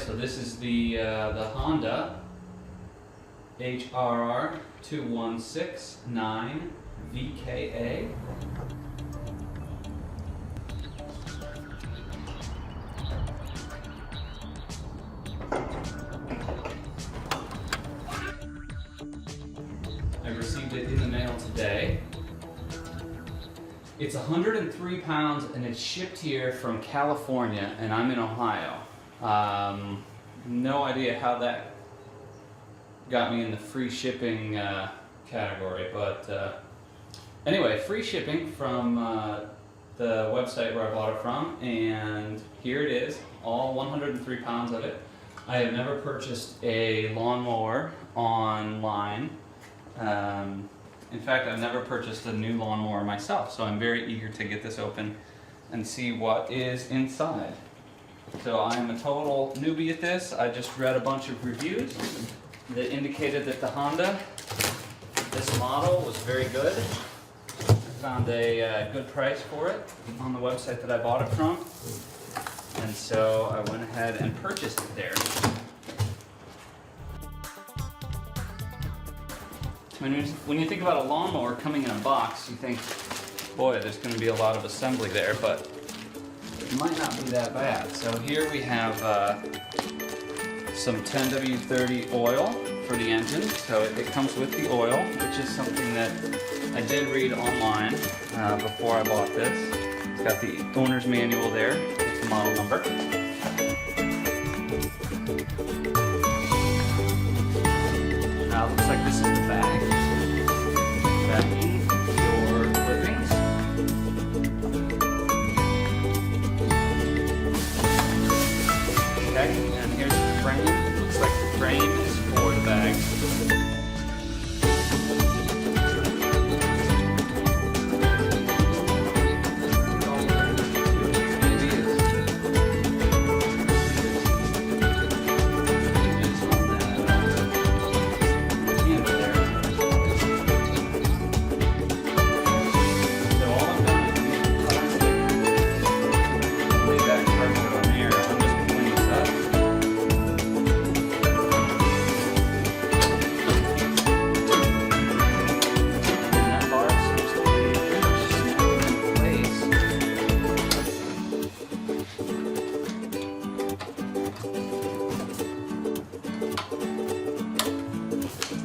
so this is the Honda HRR216K9VKA. I received it in the mail today. It's 103 pounds and it's shipped here from California, and I'm in Ohio. No idea how that got me in the free shipping category, but anyway, free shipping from the website where I bought it from, and here it is, all 103 pounds of it. I have never purchased a lawnmower online. In fact, I've never purchased a new lawnmower myself, so I'm very eager to get this open and see what is inside. So I'm a total newbie at this. I just read a bunch of reviews that indicated that the Honda, this model, was very good. I found a good price for it on the website that I bought it from, and so I went ahead and purchased it there. When you think about a lawnmower coming in a box, you think, boy, there's going to be a lot of assembly there, but it might not be that bad. So here we have some 10W30 oil for the engine. So it comes with the oil, which is something that I did read online before I bought this. It's got the owner's manual there with the model number. Now it looks like this is the bag. Backing your clippings. Okay, and here's the frame. It looks like the frame is for the bag.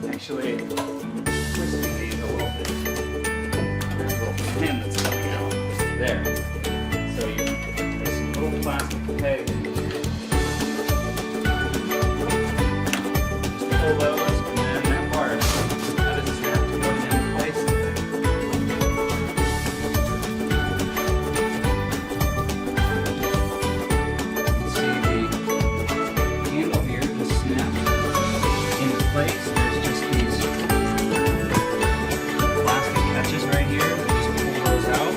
Actually twisting these a little bit. There's a little pin that's coming out. There. So there's some little plastic pegs. Just pull those, and then that part, that is just have to go in place. See the handle here just snaps in place. There's just these plastic catches right here. Just pull those out.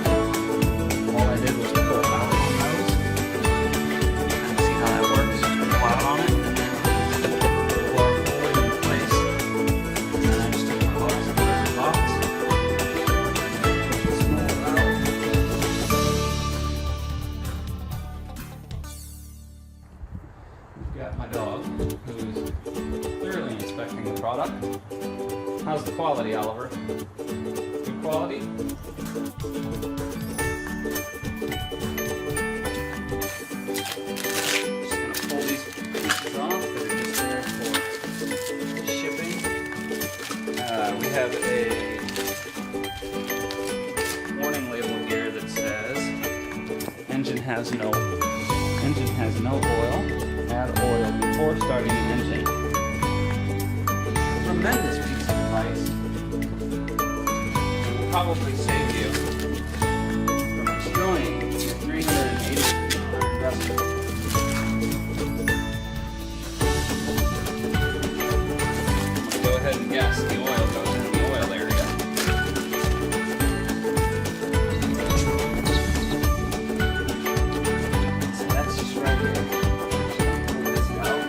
All I did was pull out on those. And see how that works. Just pull out on it, and then pull our forward in place. And then I just took the box and put it in the box. Just pull it out. We've got my dog, who's thoroughly inspecting the product. How's the quality, Oliver? Good quality? Just gonna pull these pieces off that are just there for shipping. We have a warning label here that says engine has no oil. Add oil before starting the engine. Tremendous piece of advice. It will probably save you from destroying your 380 investment. Go ahead and guess the oil goes in the oil area. So that's just right here. Pull this out.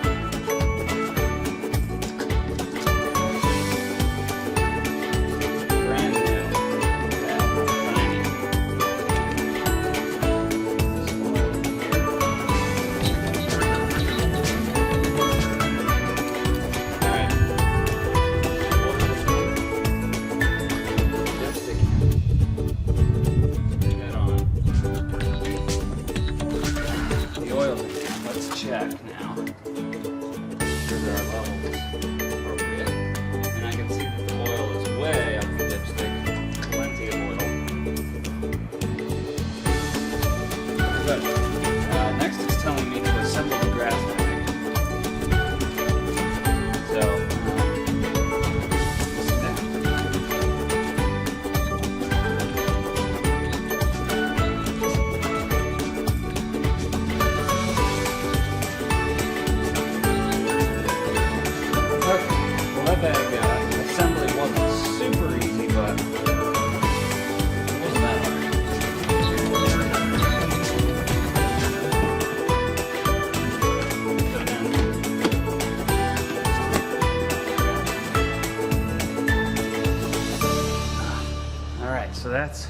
Brand new. Yeah, shiny. This oil here. Alright, so that's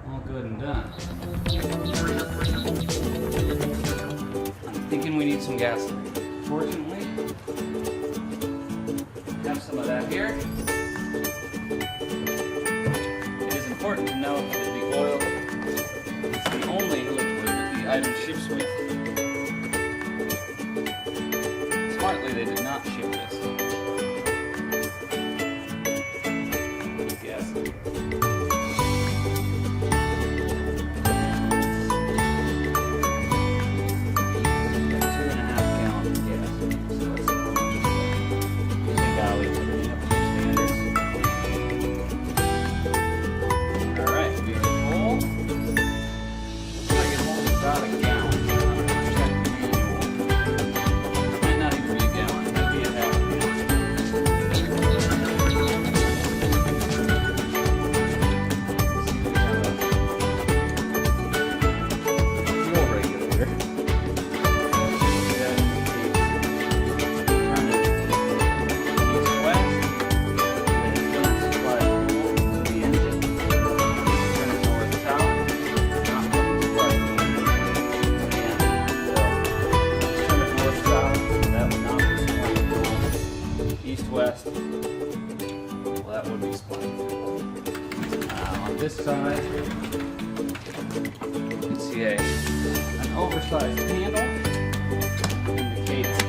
all good and done. I'm thinking we need some gasoline. Fortunately, I have some of that here. It is important to note that the oil is the only liquid that the item ships with. Smartly, they did not ship this. Yes. 2.5 gallons of gas. So let's golly, everything up to standards. Alright, we are full. Looks like it holds about a gallon. 100% manual. Might not even be a gallon, maybe a half a gallon. Fuel regulator. East-west, well, that would be supplying fuel. On this side, you can see an oversized handle indicates